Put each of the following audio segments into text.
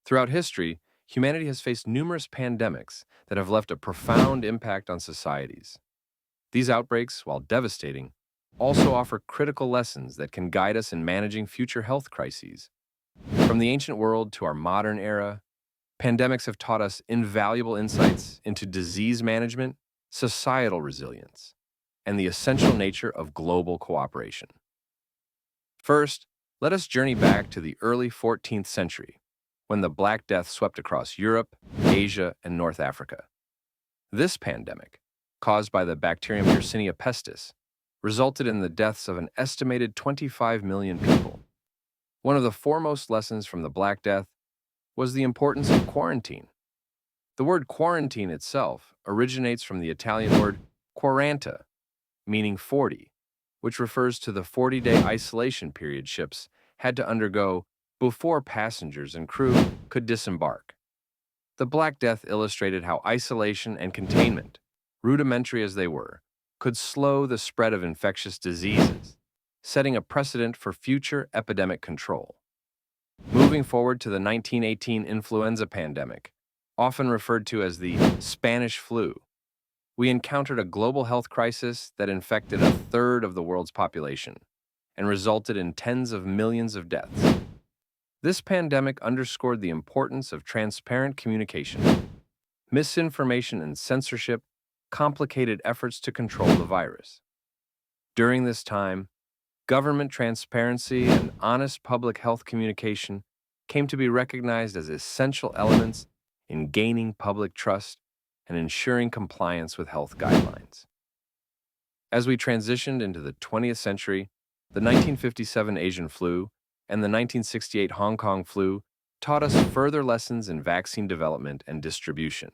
Throughout history, humanity has faced numerous pandemics that have left a profound impact on societies. These outbreaks, while devastating, also offer critical lessons that can guide us in managing future health crises. From the ancient world to our modern era, pandemics have taught us invaluable insights into disease management, societal resilience, and the essential nature of global cooperation. First, let us journey back to the early 14th century, when the Black Death swept across Europe, Asia, and North Africa. This pandemic, caused by the bacterium Yersinia pestis, resulted in the deaths of an estimated 25 million people. One of the foremost lessons from the Black Death was the importance of quarantine. The word quarantine itself originates from the Italian word quaranta, meaning 40, which refers to the 40-day isolation period ships had to undergo before passengers and crew could disembark. The Black Death illustrated how isolation and containment, rudimentary as they were, could slow the spread of infectious diseases, setting a precedent for future epidemic control. Moving forward to the 1918 influenza pandemic, often referred to as the Spanish flu, we encountered a global health crisis that infected a third of the world's population and resulted in tens of millions of deaths. This pandemic underscored the importance of transparent communication. Misinformation and censorship complicated efforts to control the virus. During this time, government transparency and honest public health communication came to be recognized as essential elements in gaining public trust and ensuring compliance with health guidelines. As we transitioned into the 20th century, the 1957 Asian flu and the 1968 Hong Kong flu taught us further lessons in vaccine development and distribution.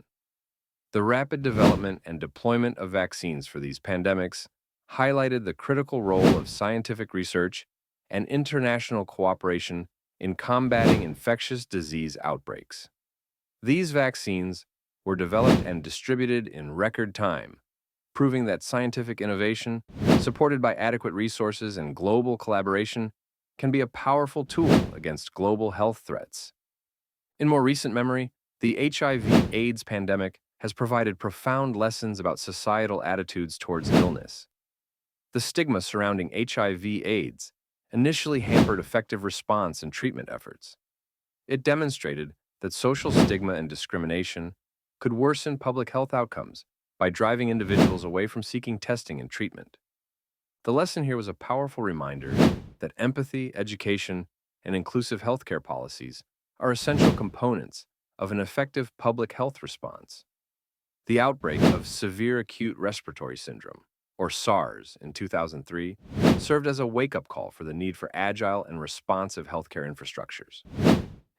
The rapid development and deployment of vaccines for these pandemics highlighted the critical role of scientific research and international cooperation in combating infectious disease outbreaks. These vaccines were developed and distributed in record time, proving that scientific innovation, supported by adequate resources and global collaboration, can be a powerful tool against global health threats. In more recent memory, the HIV/AIDS pandemic has provided profound lessons about societal attitudes towards illness. The stigma surrounding HIV/AIDS initially hampered effective response and treatment efforts. It demonstrated that social stigma and discrimination could worsen public health outcomes by driving individuals away from seeking testing and treatment. The lesson here was a powerful reminder that empathy, education, and inclusive healthcare policies are essential components of an effective public health response. The outbreak of severe acute respiratory syndrome, or SARS, in 2003 served as a wake-up call for the need for agile and responsive healthcare infrastructures.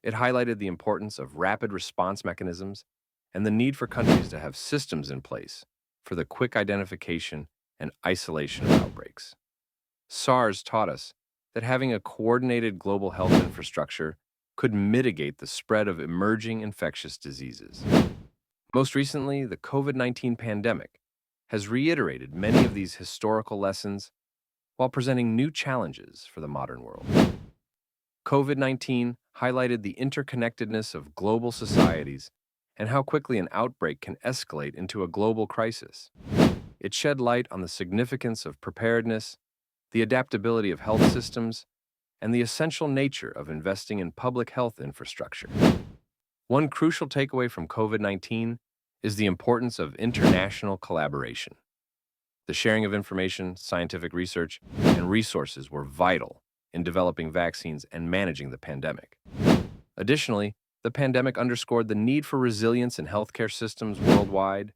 It highlighted the importance of rapid response mechanisms and the need for countries to have systems in place for the quick identification and isolation of outbreaks. SARS taught us that having a coordinated global health infrastructure could mitigate the spread of emerging infectious diseases. Most recently, the COVID-19 pandemic has reiterated many of these historical lessons while presenting new challenges for the modern world. COVID-19 highlighted the interconnectedness of global societies and how quickly an outbreak can escalate into a global crisis. It shed light on the significance of preparedness, the adaptability of health systems, and the essential nature of investing in public health infrastructure. One crucial takeaway from COVID-19 is the importance of international collaboration. The sharing of information, scientific research, and resources were vital in developing vaccines and managing the pandemic. Additionally, the pandemic underscored the need for resilience in healthcare systems worldwide,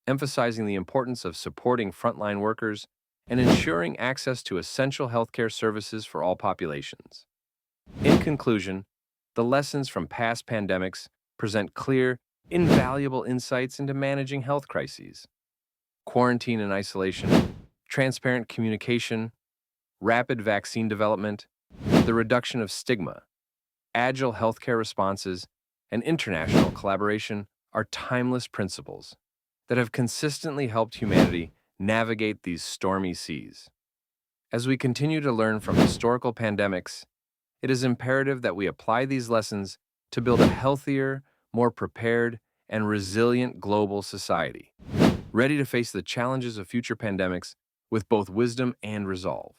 emphasizing the importance of supporting frontline workers and ensuring access to essential healthcare services for all populations. In conclusion, the lessons from past pandemics present clear, invaluable insights into managing health crises. Quarantine and isolation, transparent communication, rapid vaccine development, the reduction of stigma, agile healthcare responses, and international collaboration are timeless principles that have consistently helped humanity navigate these stormy seas. As we continue to learn from historical pandemics, it is imperative that we apply these lessons to build a healthier, more prepared, and resilient global society, ready to face the challenges of future pandemics with both wisdom and resolve.